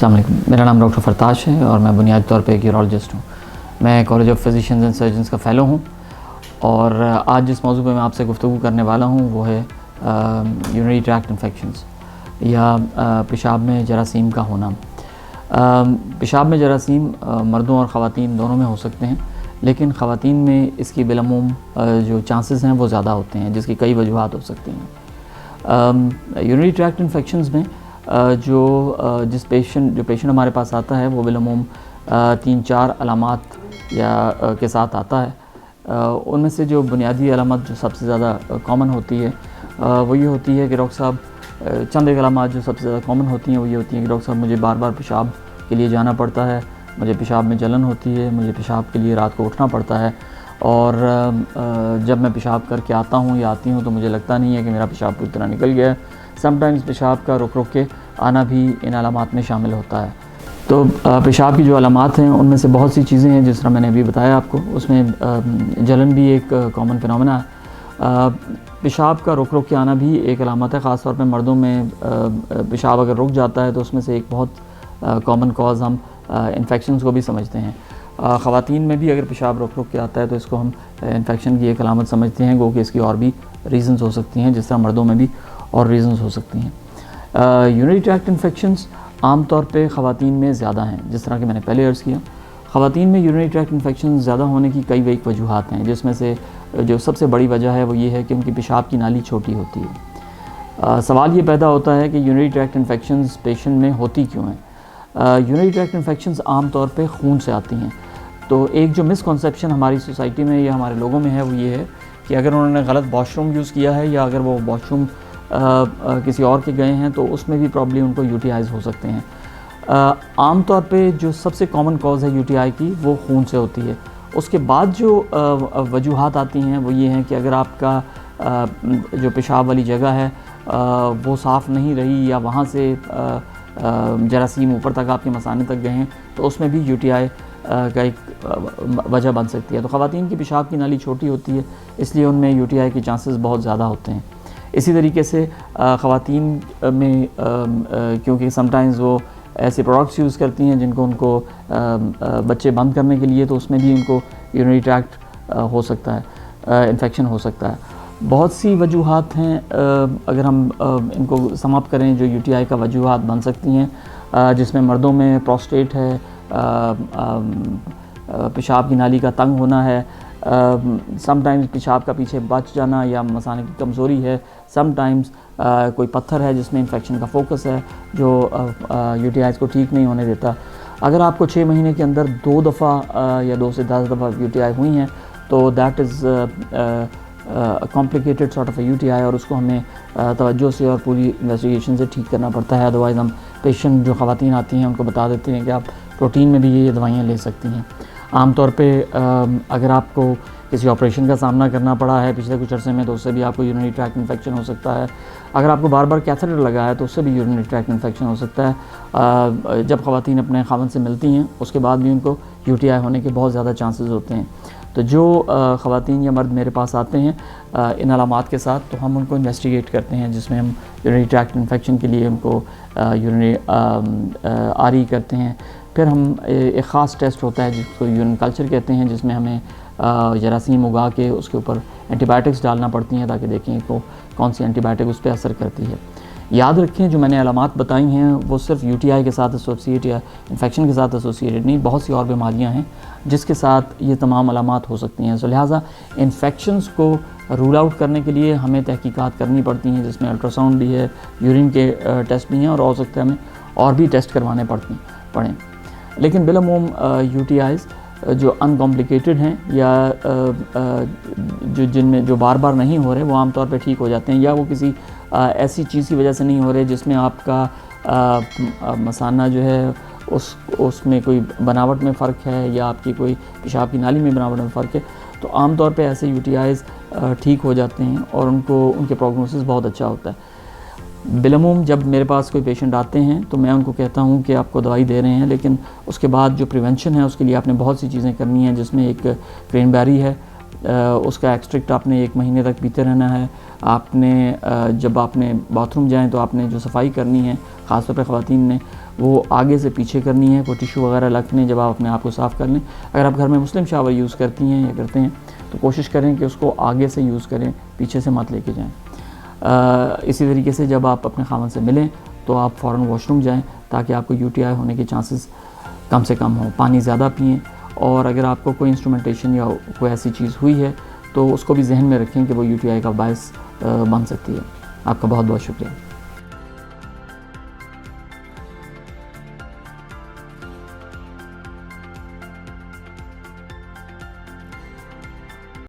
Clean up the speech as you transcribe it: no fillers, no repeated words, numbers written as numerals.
अस्सलाम वालेकुम, मेरा नाम डॉक्टर फरताश है और मैं बुनियादी तौर पे एक यूरोलॉजिस्ट हूँ। मैं college of physicians and surgeons का फ़ेलो हूँ और आज जिस मौजू पे मैं आपसे गुफ्तगू करने वाला हूँ वो है यूरिनरी ट्रैक्ट इन्फेक्शंस या पेशाब में जरासीम का होना। पेशाब में जरासीम मर्दों और ख़वातीन दोनों में हो सकते हैं, लेकिन ख़वातीन में इसकी बिलअमूम जो चांसेस हैं वो ज़्यादा होते हैं, जिसकी कई वजूहात हो सकती हैं। यूरिनरी ट्रैक्ट इन्फेक्शंस में जो पेशेंट हमारे पास आता है वो बिलअमूम 3-4 अलामात या के साथ आता है। उनमें से जो बुनियादी अलामत जो सबसे ज़्यादा कॉमन होती है वो ये होती है कि डॉक्टर साहब, चंद एक अलामत जो सबसे ज़्यादा कॉमन होती हैं वो ये होती हैं कि डॉक्टर साहब मुझे बार बार पेशाब के लिए जाना पड़ता है, मुझे पेशाब में जलन होती है, मुझे पेशाब के लिए रात को उठना पड़ता है और जब मैं पेशाब करके आता हूँ या आती हूँ तो मुझे लगता नहीं है कि मेरा पेशाब पूरी तरह निकल गया है। समटाइम्स पेशाब का रुक रुक के आना भी इन अलामात में शामिल होता है। तो पेशाब की जो अलामात हैं उनमें से बहुत सी चीज़ें हैं, जिस तरह मैंने अभी बताया आपको, उसमें जलन भी एक कॉमन फिनोमेना है। पेशाब का रुक रुक के आना भी एक अलामत है। ख़ास तौर पे मर्दों में पेशाब अगर रुक जाता है तो उसमें से एक बहुत कॉमन कॉज हम इन्फेक्शंस को भी समझते हैं। ख़वातीन में भी अगर पेशाब रुक रुक के आता है तो इसको हम इन्फेक्शन की एक अलामत समझते हैं, गो कि इसकी और भी रीज़न्स हो सकती हैं, जिस तरह मर्दों में भी और रीज़न्स हो सकती हैं। यूरिनरी ट्रैक्ट इन्फेक्शंस आम तौर पे ख़वातीन में ज़्यादा हैं, जिस तरह कि मैंने पहले अर्ज़ किया। ख़वातीन में यूरिनरी ट्रैक्ट इन्फेक्शन ज़्यादा होने की कई वजूहात हैं, जिसमें से जो सबसे बड़ी वजह है वो ये है कि उनकी पेशाब की नाली छोटी होती है। सवाल ये पैदा होता है कि यूरिनरी ट्रैक्ट इन्फेक्शंस पेशेंट में होती क्यों हैं। यूरिनरी ट्रैक्ट इन्फेक्शंस आम तौर पे खून से आती हैं। तो एक जो मिसकॉन्सेप्शन हमारी सोसाइटी में या हमारे लोगों में है वो ये है कि अगर उन्होंने गलत वॉशरूम यूज़ किया है या अगर वो वॉशरूम किसी और के गए हैं तो उसमें भी प्रॉब्लम उनको यूटीआईज़ हो सकते हैं। आम तौर पे जो सबसे कॉमन कॉज है यूटीआई की वो खून से होती है। उसके बाद जो वजूहात आती हैं वो ये हैं कि अगर आपका जो पेशाब वाली जगह है वो साफ़ नहीं रही या वहाँ से जरासीम ऊपर तक आपके मसाने तक गए हैं तो उसमें भी यूटीआई का एक वजह बन सकती है। तो ख़वातीन की पेशाब की नाली छोटी होती है, इसलिए उनमें यूटीआई के चांसेस बहुत ज़्यादा होते हैं। इसी तरीके से ख़वातीन में क्योंकि समटाइम्स वो ऐसे प्रोडक्ट्स यूज़ करती हैं जिनको उनको बच्चे बंद करने के लिए, तो उसमें भी उनको यूरिनरी ट्रैक्ट हो सकता है, इन्फेक्शन हो सकता है। बहुत सी वजूहात हैं, अगर हम इनको समाप्त करें जो यूटीआई का वजूहात बन सकती हैं, जिसमें मर्दों में प्रोस्टेट है, पेशाब की नाली का तंग होना है, समटाइम्स पेशाब का पीछे बच जाना या मसाने की कमज़ोरी है, समटाइम्स कोई पत्थर है जिसमें इन्फेक्शन का फोकस है जो यूटीआईज़ को ठीक नहीं होने देता। अगर आपको 6 महीने के अंदर 2 दफ़ा या 2 से 10 दफ़ा यूटीआई हुई हैं तो that is complicated sort of a UTI और उसको हमें तवज्जो से और पूरी इन्वेस्टिगेशन से ठीक करना पड़ता है। अदरवाइज़ हम पेशेंट जो ख़वातीन आती हैं उनको बता देते हैं कि आप प्रोटीन में भी ये दवाइयाँ ले सकती हैं। आम तौर पे अगर आपको किसी ऑपरेशन का सामना करना पड़ा है पिछले कुछ अरसे में तो उससे भी आपको यूरिनरी ट्रैक्ट इन्फेक्शन हो सकता है। अगर आपको बार बार कैथेटर लगा है तो उससे भी यूरिनरी ट्रैक्ट इन्फेक्शन हो सकता है। जब ख़वातीन अपने ख़ावंद से मिलती हैं उसके बाद भी उनको यूटीआई होने के बहुत ज़्यादा चांसेस होते हैं। तो जो ख़वातीन या मर्द मेरे पास आते हैं इन अलामात के साथ, तो हम उनको इन्वेस्टिगेट करते हैं, जिसमें हम यूरिनरी ट्रैक्ट इन्फेक्शन के लिए उनको यूरिनरी आरई करते हैं। फिर हम एक ख़ास टेस्ट होता है जिसको यूरिन कल्चर कहते हैं, जिसमें हमें जरासीम उगा के उसके ऊपर एंटीबायोटिक्स डालना पड़ती हैं ताकि देखें कि कौन सी एंटीबायोटिक उस पर असर करती है। याद रखें जो मैंने अलामात बताई हैं वो सिर्फ यूटीआई के साथ एसोसिएट या इन्फेक्शन के साथ एसोसिएटेड नहीं, बहुत सी और बीमारियां हैं जिसके साथ ये तमाम अलामात हो सकती हैं। सो लिहाजा इन्फेक्शंस को रूल आउट करने के लिए हमें तहकीकात करनी पड़ती हैं, जिसमें अल्ट्रासाउंड भी है, यूरिन के टेस्ट भी हैं और हो सकता है हमें और भी टेस्ट करवाने पड़ें। लेकिन बिलअमूम यूटीआईज़ जो अनकॉम्प्लिकेटेड हैं या जिनमें जो बार बार नहीं हो रहे वो आमतौर पे ठीक हो जाते हैं, या वो किसी ऐसी चीज़ की वजह से नहीं हो रहे जिसमें आपका मसाना जो है उसमें कोई बनावट में फ़र्क है या आपकी कोई पेशाब की नाली में बनावट में फ़र्क है, तो आमतौर पे ऐसे यूटीआईज़ ठीक हो जाते हैं और उनके प्रोग्नोसिस बहुत अच्छा होता है। बिलअमूम जब मेरे पास कोई पेशेंट आते हैं तो मैं उनको कहता हूं कि आपको दवाई दे रहे हैं, लेकिन उसके बाद जो प्रिवेंशन है उसके लिए आपने बहुत सी चीज़ें करनी हैं, जिसमें एक क्रेनबेरी है, उसका एक्सट्रैक्ट आपने 1 महीने तक पीते रहना है। आपने जब आपने बाथरूम जाएं तो आपने जो सफाई करनी है ख़ासतौर पर ख़वातीन ने, वो आगे से पीछे करनी है, कोई टिश्यू वगैरह रखने जब आप अपने आप को साफ़ कर लें। अगर आप घर में मुस्लिम शावर यूज़ करती हैं या करते हैं तो कोशिश करें कि उसको आगे से यूज़ करें, पीछे से मत लेके जाएं। इसी तरीके से जब आप अपने खामन से मिलें तो आप फ़ौरन वॉशरूम जाएं ताकि आपको यूटीआई होने के चांसेस कम से कम हों। पानी ज़्यादा पिएँ और अगर आपको कोई इंस्ट्रूमेंटेशन या कोई ऐसी चीज़ हुई है तो उसको भी जहन में रखें कि वो यूटीआई का बायस बन सकती है। आपका बहुत बहुत शुक्रिया।